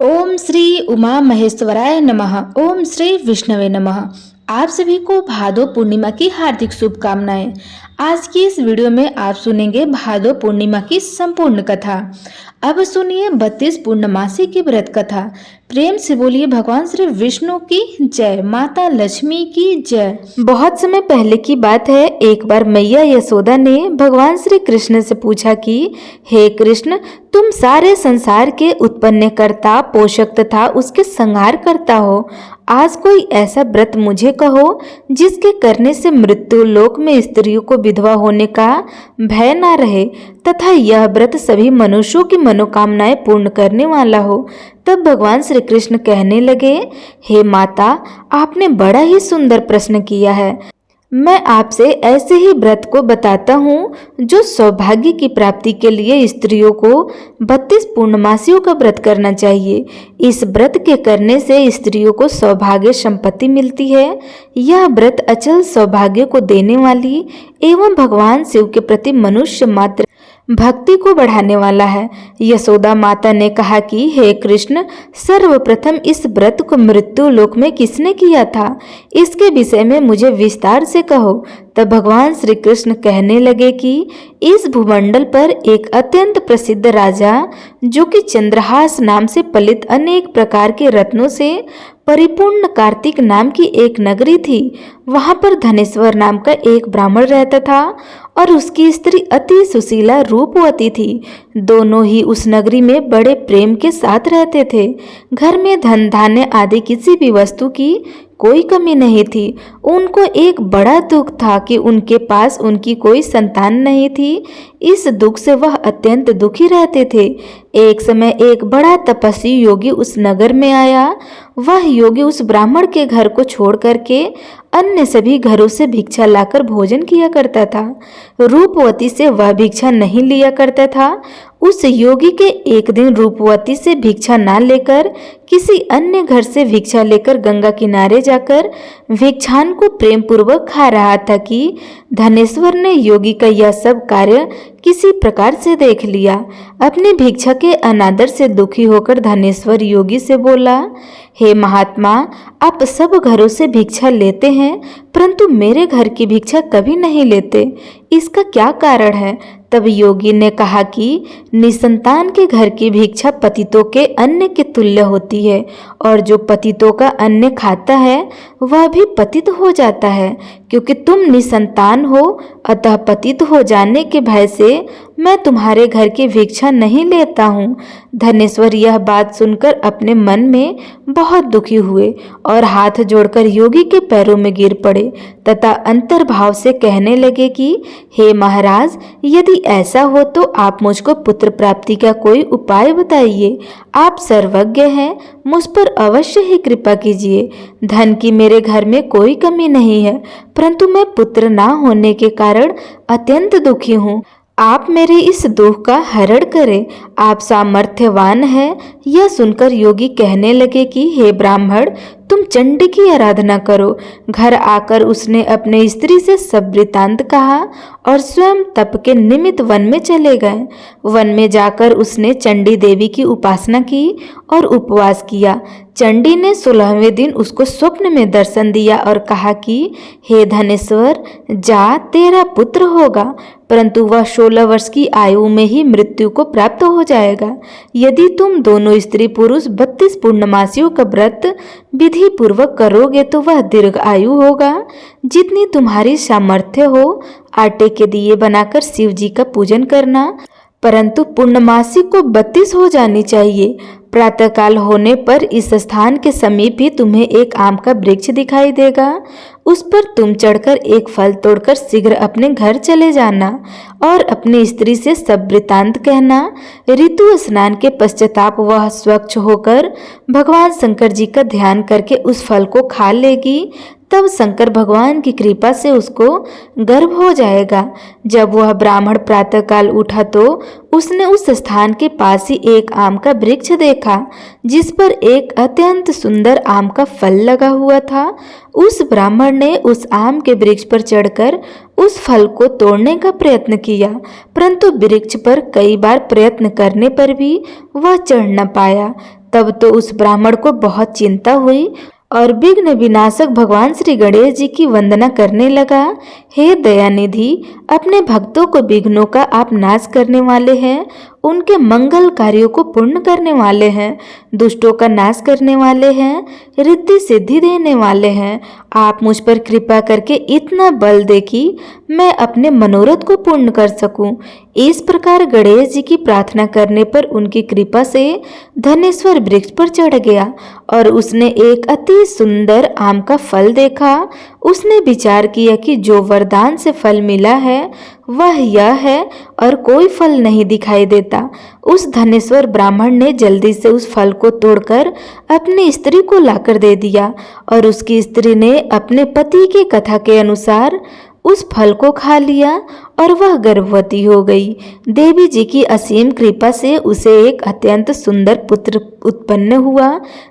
ओम श्री उमा महेश्वराय नमः। ओम श्री विष्णवे नमः। आप सभी को भादो पूर्णिमा की हार्दिक शुभकामनाएं। आज की इस वीडियो में आप सुनेंगे भादो पूर्णिमा की संपूर्ण कथा। अब सुनिए 32 पूर्णमासी की व्रत कथा। प्रेम से बोलिए भगवान श्री विष्णु की जय, माता लक्ष्मी की जय। बहुत समय पहले की बात है। एक बार मैया यशोदा ने भगवान श्री कृष्ण से पूछा कि हे कृष्ण, तुम सारे संसार के उत्पन्न करता, पोषक तथा उसके संहार करता हो। आज कोई ऐसा व्रत मुझे कहो जिसके करने से मृत्यु लोक में स्त्रियों को विधवा होने का भय ना रहे तथा यह व्रत सभी मनुष्यों की मनोकामनाएं पूर्ण करने वाला हो। तब भगवान श्री कृष्ण कहने लगे, हे माता, आपने बड़ा ही सुंदर प्रश्न किया है। मैं आपसे ऐसे ही व्रत को बताता हूँ जो सौभाग्य की प्राप्ति के लिए स्त्रियों को 32 पूर्णमासियों का व्रत करना चाहिए। इस व्रत के करने से स्त्रियों को सौभाग्य संपत्ति मिलती है। यह व्रत अचल सौभाग्य को देने वाली एवं भगवान शिव के प्रति मनुष्य मात्र भक्ति को बढ़ाने वाला है। यशोदा माता ने कहा कि हे कृष्ण, सर्वप्रथम इस व्रत को मृत्यु लोक में किसने किया था, इसके विषय में मुझे विस्तार से कहो। तब भगवान श्री कृष्ण कहने लगे कि इस भूमंडल पर एक अत्यंत प्रसिद्ध राजा, जो कि चंद्रहास नाम से पलित अनेक प्रकार के रत्नों से परिपूर्ण कार्तिक नाम की एक नगरी थी। वहां पर धनेश्वर नाम का एक ब्राह्मण रहता था और उसकी स्त्री अति सुशीला रूपवती थी। दोनों ही उस नगरी में बड़े प्रेम के साथ रहते थे। घर में धन धान्य आदि किसी भी वस्तु की कोई कमी नहीं थी। उनको एक बड़ा दुख था कि उनके पास उनकी कोई संतान नहीं थी। इस दुख से वह अत्यंत दुखी रहते थे। एक समय एक बड़ा तपस्वी योगी उस नगर में आया। वह योगी उस ब्राह्मण के घर को छोड़ करके अन्य सभी घरों से भिक्षा लाकर भोजन किया करता था। रूपवती से वह भिक्षा नहीं लिया करता था। उस योगी के एक दिन रूपवती से भिक्षा ना लेकर किसी अन्य घर से भिक्षा लेकर गंगा किनारे जाकर भिक्षान को प्रेम पूर्वक खा रहा था कि धनेश्वर ने योगी का यह सब कार्य किसी प्रकार से देख लिया। अपनी भिक्षा के अनादर से दुखी होकर धनेश्वर योगी से बोला, हे महात्मा, आप सब घरों से भिक्षा लेते हैं परंतु मेरे घर की भिक्षा कभी नहीं लेते, इसका क्या कारण है? तब योगी ने कहा कि निसंतान के घर की भिक्षा पतितों के अन्न के तुल्य होती है और जो पतितों का अन्न खाता है वह भी पतित हो जाता है। क्योंकि तुम निसंतान हो, अतः पतित हो जाने के भय से मैं तुम्हारे घर की भिक्षा नहीं लेता हूँ। धनेश्वर यह बात सुनकर अपने मन में बहुत दुखी हुए और हाथ जोड़कर योगी के पैरों में गिर पड़े तथा अंतर्भाव से कहने लगे कि हे महाराज, यदि ऐसा हो तो आप मुझको पुत्र प्राप्ति का कोई उपाय बताइए। आप सर्वज्ञ हैं, मुझ पर अवश्य ही कृपा कीजिए। धन की मेरे घर में कोई कमी नहीं है, परंतु मैं पुत्र ना होने के कारण अत्यंत दुखी हूँ। आप मेरे इस दुख का हरण करें, आप सामर्थ्यवान हैं। यह सुनकर योगी कहने लगे कि हे ब्राह्मण, तुम चंडी की आराधना करो। घर आकर उसने अपने स्त्री से सब वृतांत कहा और स्वयं तप के निमित्त वन में चले गए। वन में जाकर उसने चंडी देवी की उपासना की और उपवास किया। चंडी ने 16वें दिन उसको स्वप्न में दर्शन दिया और कहा कि हे धनेश्वर, जा, तेरा पुत्र होगा, परंतु वह 16 वर्ष की आयु में ही मृत्यु को प्राप्त हो जाएगा। यदि तुम दोनों स्त्री पुरुष 32 पूर्णमासियों का व्रत विधि पूर्वक करोगे तो वह दीर्घ आयु होगा। जितनी तुम्हारी सामर्थ्य हो, आटे के दिए बनाकर शिव जी का पूजन करना, परंतु पूर्णमासी को 32 हो जानी चाहिए। प्रातःकाल होने पर इस स्थान के समीप ही तुम्हें एक आम का वृक्ष दिखाई देगा। उस पर तुम चढ़कर एक फल तोड़कर शीघ्र अपने घर चले जाना और अपनी स्त्री से सब वृतांत कहना। ऋतु स्नान के पश्चाताप वह स्वच्छ होकर भगवान शंकर जी का ध्यान करके उस फल को खा लेगी। तब शंकर भगवान की कृपा से उसको गर्भ हो जाएगा। जब वह ब्राह्मण प्रातःकाल उठा तो उसने उस स्थान के पास ही एक आम का वृक्ष देखा जिस पर एक अत्यंत सुंदर आम का फल लगा हुआ था। उस ब्राह्मण ने उस आम के वृक्ष पर चढ़कर उस फल को तोड़ने का प्रयत्न किया, परंतु वृक्ष पर कई बार प्रयत्न करने पर भी वह चढ़ न पाया। तब तो उस ब्राह्मण को बहुत चिंता हुई और विघ्न विनाशक भगवान श्री गणेश जी की वंदना करने लगा। हे दयानिधि, अपने भक्तों को विघ्नों का आप नाश करने वाले हैं, उनके मंगल कार्यों को पूर्ण करने वाले हैं, दुष्टों का नाश करने वाले हैं, रिद्धि सिद्धि देने वाले हैं। आप मुझ पर कृपा करके इतना बल दे कि मैं अपने मनोरथ को पूर्ण कर सकूं। इस प्रकार गणेश जी की प्रार्थना करने पर उनकी कृपा से धनेश्वर वृक्ष पर चढ़ गया और उसने एक अति सुंदर आम का फल देखा। उसने विचार किया कि जो वरदान से फल मिला है वह यह है और कोई फल नहीं दिखाई देता। उस धनेश्वर ब्राह्मण ने जल्दी से उस फल को तोड़कर अपनी स्त्री को लाकर दे दिया और उसकी स्त्री ने अपने पति की कथा के अनुसार उस फल को खा लिया और वह गर्भवती हो गई। देवी जी की असीम कृपा से उसे एक अत्यंत सुंदर पुत्र उत्पन्न हुआ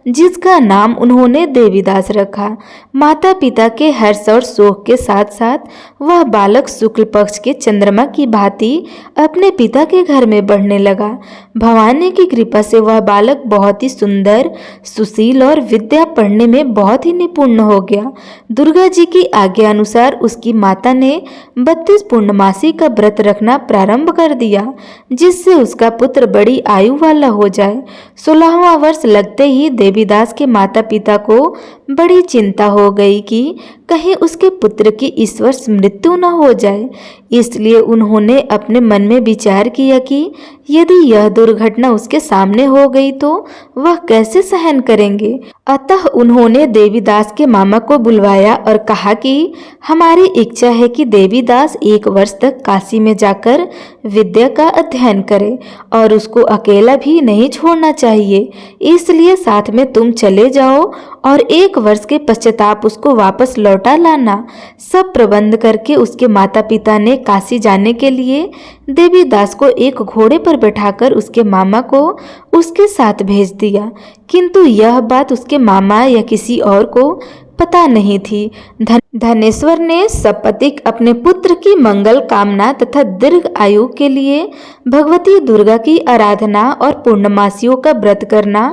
जिसका नाम उन्होंने देवीदास रखा। माता पिता के हर्ष और शोक के साथ साथ वह बालक शुक्ल पक्ष के चंद्रमा की भांति अपने पिता के घर में बढ़ने लगा। भवानी की कृपा से वह बालक बहुत ही सुंदर, सुशील और विद्या पढ़ने में बहुत ही निपुण हो गया। दुर्गा जी की आज्ञा अनुसार उसकी माता ने 32 पूर्णमासी का व्रत रखना प्रारंभ कर दिया जिससे उसका पुत्र बड़ी आयु वाला हो जाए। 16वां वर्ष लगते ही देवीदास के माता पिता को बड़ी चिंता हो गई कि कहीं उसके पुत्र की इस वर्ष मृत्यु न हो जाए। इसलिए उन्होंने अपने मन में विचार किया कि यदि यह दुर्घटना उसके सामने हो गई तो वह कैसे सहन करेंगे। अतः उन्होंने देवीदास के मामा को बुलवाया और कहा कि हमारी इच्छा है कि देवीदास 1 वर्ष तक काशी में जाकर विद्या का अध्ययन करे और उसको अकेला भी नहीं छोड़ना चाहिए, इसलिए साथ में तुम चले जाओ और 1 वर्ष के पश्चाताप उसको वापस लौटा लाना। सब प्रबंध करके उसके माता पिता ने काशी जाने के लिए देवीदास को एक घोड़े पर बैठाकर उसके मामा को उसके साथ भेज दिया, किंतु यह बात उसके मामा या किसी और को पता नहीं थी। धनेश्वर ने सपत्नीक अपने पुत्र की मंगल कामना तथा दीर्घ आयु के लिए भगवती दुर्गा की आराधना और पूर्णमासियों का व्रत करना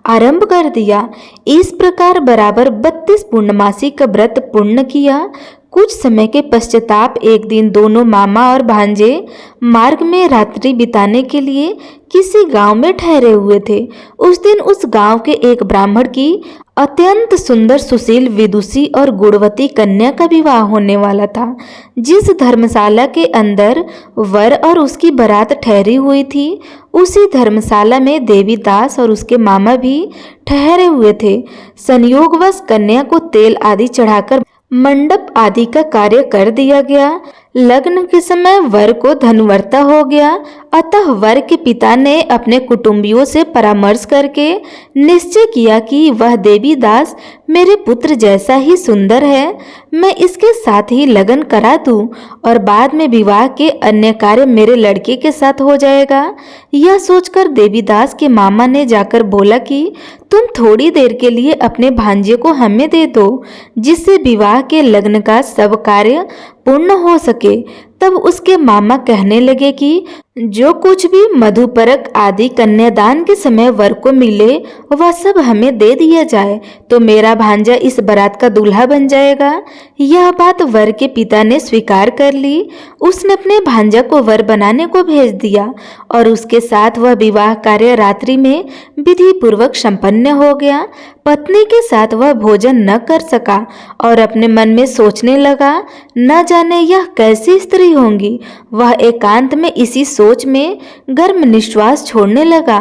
आरंभ कर दिया। इस प्रकार बराबर 32 पूर्णमासी का व्रत पूर्ण किया। कुछ समय के पश्चाताप एक दिन दोनों मामा और भांजे मार्ग में रात्रि बिताने के लिए किसी गांव में ठहरे हुए थे। उस दिन उस गांव के एक ब्राह्मण की अत्यंत सुंदर, सुशील, विदुषी और गुणवती कन्या का विवाह होने वाला था। जिस धर्मशाला के अंदर वर और उसकी बारात ठहरी हुई थी उसी धर्मशाला में देवीदास और उसके मामा भी ठहरे हुए थे। संयोगवश कन्या को तेल आदि चढ़ाकर मंडप आदि का कार्य कर दिया गया। लग्न के समय वर को धनुवर्ता हो गया, अतः वर के पिता ने अपने कुटुंबियों से परामर्श करके निश्चय किया कि वह देवीदास मेरे पुत्र जैसा ही सुंदर है, मैं इसके साथ ही लगन करा दूं और बाद में विवाह के अन्य कार्य मेरे लड़के के साथ हो जाएगा। यह सोचकर देवीदास के मामा ने जाकर बोला कि तुम थोड़ी देर के लिए अपने भांजे को हमें दे दो, जिससे विवाह के लग्न का सब कार्य पूर्ण हो सके। तब उसके मामा कहने लगे कि जो कुछ भी मधुपरक आदि कन्यादान के समय वर को मिले वह सब हमें दे दिया जाए तो मेरा भांजा इस बारात का दूल्हा बन जाएगा। यह बात वर के पिता ने स्वीकार कर ली। उसने अपने भांजा को वर बनाने को भेज दिया और उसके साथ वह विवाह कार्य रात्रि में विधि पूर्वक संपन्न हो गया। पत्नी के साथ वह भोजन न कर सका और अपने मन में सोचने लगा, न जाने यह कैसी स्त्री होंगी। वह एकांत में इसी सोच में गर्म निश्वास छोड़ने लगा।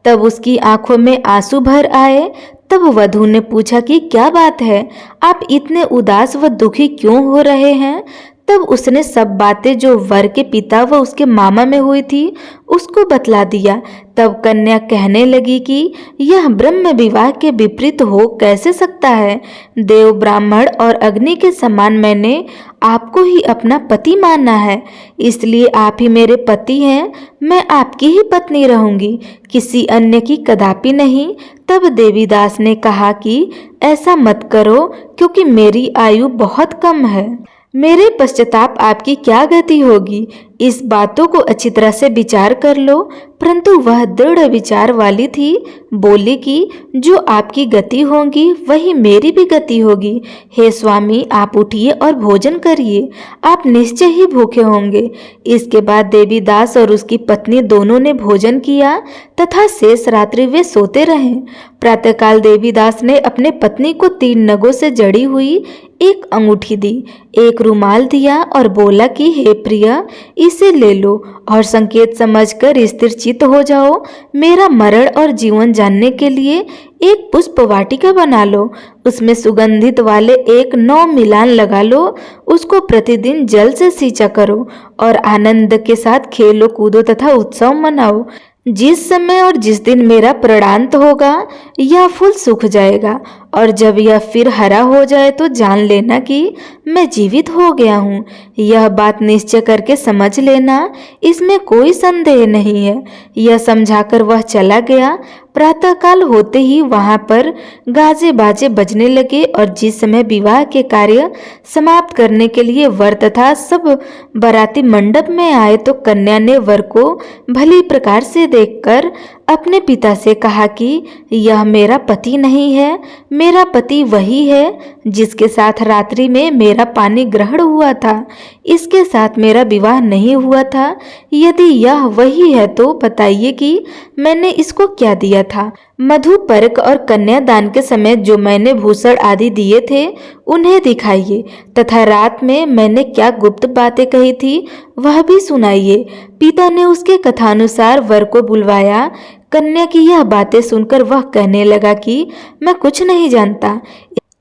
तब उसकी आंखों में आंसू भर आए। तब वधू ने पूछा कि क्या बात है, आप इतने उदास व दुखी क्यों हो रहे हैं। तब उसने सब बातें जो वर के पिता व उसके मामा में हुई थी उसको बतला दिया। तब कन्या कहने लगी कि यह ब्रह्म विवाह के विपरीत हो कैसे सकता है। देव, ब्राह्मण और अग्नि के समान मैंने आपको ही अपना पति माना है, इसलिए आप ही मेरे पति हैं। मैं आपकी ही पत्नी रहूंगी, किसी अन्य की कदापि नहीं। तब देवीदास ने कहा कि ऐसा मत करो, क्योंकि मेरी आयु बहुत कम है। मेरे पश्चाताप आपकी क्या गति होगी, इस बातों को अच्छी तरह से विचार कर लो। परंतु वह दृढ़ विचार वाली थी, बोली कि जो आपकी गति होगी वही मेरी भी गति होगी। हे स्वामी, आप उठिए और भोजन करिए, आप निश्चय ही भूखे होंगे। इसके बाद देवीदास और उसकी पत्नी दोनों ने भोजन किया तथा शेष रात्रि वे सोते रहे। प्रातःकाल देवीदास ने अपने पत्नी को 3 नगों से जड़ी हुई एक अंगूठी दी, एक रुमाल दिया और बोला कि हे प्रिय, इसे ले लो और संकेत समझकर स्थिर चित्त हो जाओ। मेरा मरण और जीवन जानने के लिए एक पुष्प वाटिका बना लो, उसमें सुगंधित वाले एक 9 मिलान लगा लो, उसको प्रतिदिन जल से सींचा करो और आनंद के साथ खेलो कूदो तथा उत्सव मनाओ। जिस समय और जिस दिन मेरा प्राणांत होगा यह फूल सूख जाएगा, और जब यह फिर हरा हो जाए तो जान लेना कि मैं जीवित हो गया हूँ। यह बात निश्चय करके समझ लेना, इसमें कोई संदेह नहीं है। यह समझाकर वह चला गया। प्रातःकाल होते ही वहां पर गाजे बाजे बजने लगे, और जिस समय विवाह के कार्य समाप्त करने के लिए वर तथा सब बाराती मंडप में आए तो कन्या ने वर को भली प्रकार से देखकर अपने पिता से कहा कि यह मेरा पति नहीं है, मेरा पति वही है जिसके साथ रात्रि में मेरा पानी ग्रहण हुआ था, इसके साथ मेरा विवाह नहीं हुआ था। यदि यह वही है तो बताइए कि मैंने इसको क्या दिया था। मधु पर्क और कन्यादान के समय जो मैंने भूषण आदि दिए थे उन्हें दिखाइए, तथा रात में मैंने क्या गुप्त बातें कही थी वह भी सुनाइए। पिता ने उसके कथानुसार वर को बुलवाया। कन्या की यह बातें सुनकर वह कहने लगा कि मैं कुछ नहीं जानता।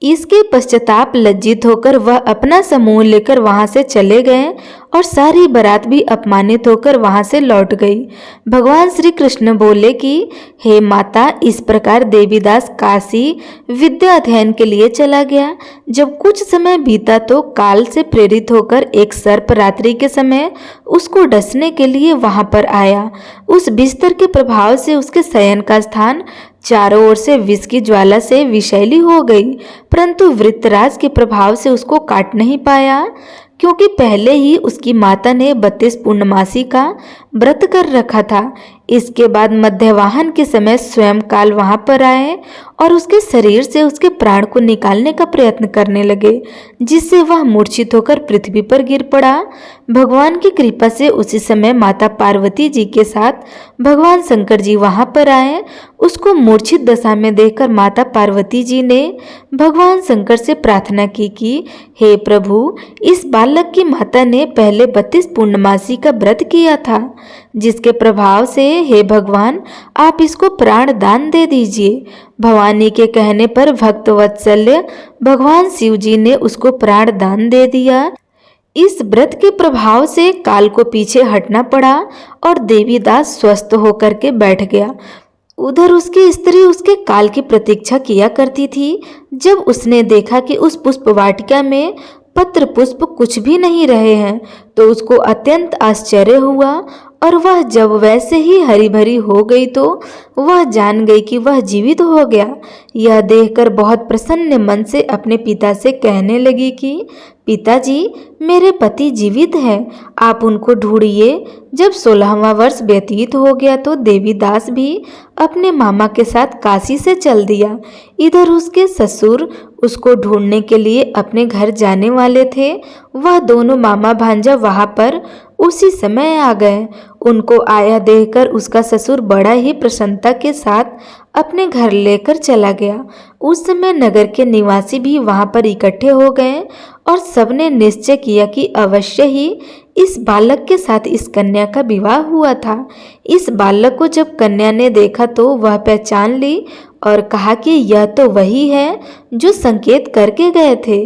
इसके पश्चाताप लज्जित होकर वह अपना समूह लेकर वहां से चले गए, और सारी बारात भी अपमानित होकर वहां से लौट गई। भगवान श्री कृष्ण बोले कि हे माता, इस प्रकार देवीदास काशी विद्या अध्ययन के लिए चला गया। जब कुछ समय बीता तो काल से प्रेरित होकर एक सर्प रात्रि के समय उसको डसने के लिए वहां पर आया। उस बिस्तर के प्रभाव से उसके शयन का स्थान चारों ओर से विष की ज्वाला से विषैली हो गई, परंतु वृत्रराज के प्रभाव से उसको काट नहीं पाया, क्योंकि पहले ही उसकी माता ने 32 पूर्णमासी का व्रत कर रखा था। इसके बाद मध्यवाहन के समय स्वयं काल वहां पर आए और उसके शरीर से उसके प्राण को निकालने का प्रयत्न करने लगे, जिससे वह मूर्छित होकर पृथ्वी पर गिर पड़ा। भगवान की कृपा से उसी समय माता पार्वती जी के साथ भगवान शंकर जी वहां पर आए। उसको मूर्छित दशा में देखकर माता पार्वती जी ने भगवान शंकर से प्रार्थना की कि हे प्रभु, इस बालक की माता ने पहले 32 पूर्णमासी का व्रत किया था, जिसके प्रभाव से हे भगवान आप इसको प्राण दान दे दीजिए। भवानी के कहने पर भक्त वत्सल्य भगवान शिव जी ने उसको प्राण दान दे दिया। इस व्रत के प्रभाव से काल को पीछे हटना पड़ा और देवीदास स्वस्थ होकर के बैठ गया। उधर उसकी स्त्री उसके काल की प्रतीक्षा किया करती थी। जब उसने देखा कि उस पुष्प वाटिका में पत्र पुष्प कुछ भी नहीं रहे हैं तो उसको अत्यंत आश्चर्य हुआ, और वह जब वैसे ही हरी भरी हो गई तो वह जान गई कि वह जीवित हो गया। यह देखकर बहुत प्रसन्न मन से अपने पिता से कहने लगी कि पिताजी, मेरे पति जीवित हैं, आप उनको ढूंढिए। जब 16वां वर्ष व्यतीत हो गया तो देवीदास भी अपने मामा के साथ काशी से चल दिया। इधर उसके ससुर उसको ढूंढने के लिए अपने घर जाने वाले थे। वह दोनों मामा भांजा वहां पर उसी समय आ गए। उनको आया देखकर उसका ससुर बड़ा ही प्रसन्नता के साथ अपने घर लेकर चला गया। उस समय नगर के निवासी भी वहां पर इकट्ठे हो गए और सबने निश्चय किया कि अवश्य ही इस बालक के साथ इस कन्या का विवाह हुआ था। इस बालक को जब कन्या ने देखा तो वह पहचान ली और कहा कि यह तो वही है जो संकेत करके गए थे।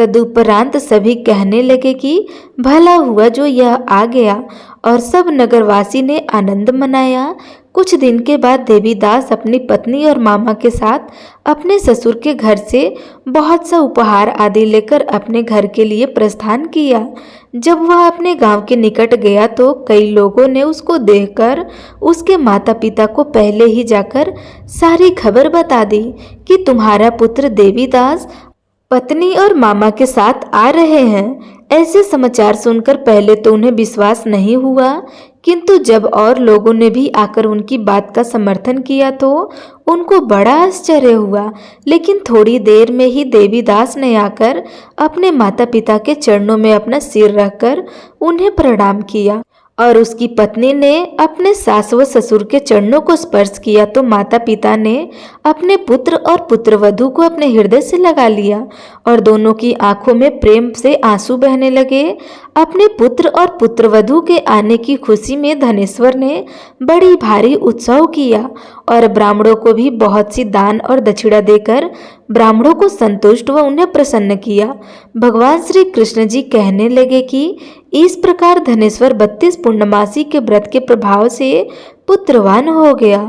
तदुपरांत सभी कहने लगे कि भला हुआ जो यह आ गया, और सब नगरवासी ने आनंद मनाया। कुछ दिन के बाद देवीदास अपनी पत्नी और मामा के साथ अपने ससुर के घर से बहुत सा उपहार आदि लेकर अपने घर के लिए प्रस्थान किया। जब वह अपने गांव के निकट गया तो कई लोगों ने उसको देखकर उसके माता पिता को पहले ही जाकर सारी खबर बता दी कि तुम्हारा पुत्र देवीदास पत्नी और मामा के साथ आ रहे हैं। ऐसे समाचार सुनकर पहले तो उन्हें विश्वास नहीं हुआ, किंतु जब और लोगों ने भी आकर उनकी बात का समर्थन किया तो उनको बड़ा आश्चर्य हुआ। लेकिन थोड़ी देर में ही देवीदास ने आकर अपने माता पिता के चरणों में अपना सिर रखकर उन्हें प्रणाम किया, और उसकी पत्नी ने अपने सास व ससुर के चरणों को स्पर्श किया तो माता पिता ने अपने पुत्र और पुत्रवधू को अपने हृदय से लगा लिया, और दोनों की आंखों में प्रेम से आंसू बहने लगे। अपने पुत्र और पुत्रवधू के आने की खुशी में धनेश्वर ने बड़ी भारी उत्सव किया, और ब्राह्मणों को भी बहुत सी दान और दक्षिणा देकर ब्राह्मणों को संतुष्ट व उन्हें प्रसन्न किया। भगवान श्री कृष्ण जी कहने लगे कि इस प्रकार धनेश्वर 32 पूर्णमासी के व्रत के प्रभाव से पुत्रवान हो गया,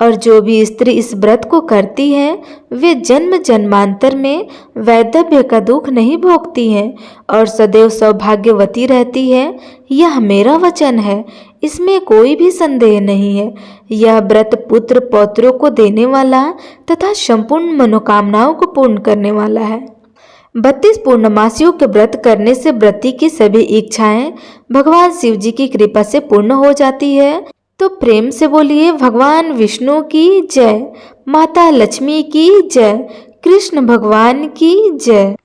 और जो भी स्त्री इस व्रत को करती है वे जन्म जन्मांतर में वैधव्य का दुख नहीं भोगती हैं और सदैव सौभाग्यवती रहती है। यह मेरा वचन है, इसमें कोई भी संदेह नहीं है। यह व्रत पुत्र पौत्रों को देने वाला तथा संपूर्ण मनोकामनाओं को पूर्ण करने वाला है। 32 पूर्णमासियों के व्रत करने से व्रती की सभी इच्छाएं भगवान शिव जी की कृपा से पूर्ण हो जाती है। तो प्रेम से बोलिए भगवान विष्णु की जय, माता लक्ष्मी की जय, कृष्ण भगवान की जय।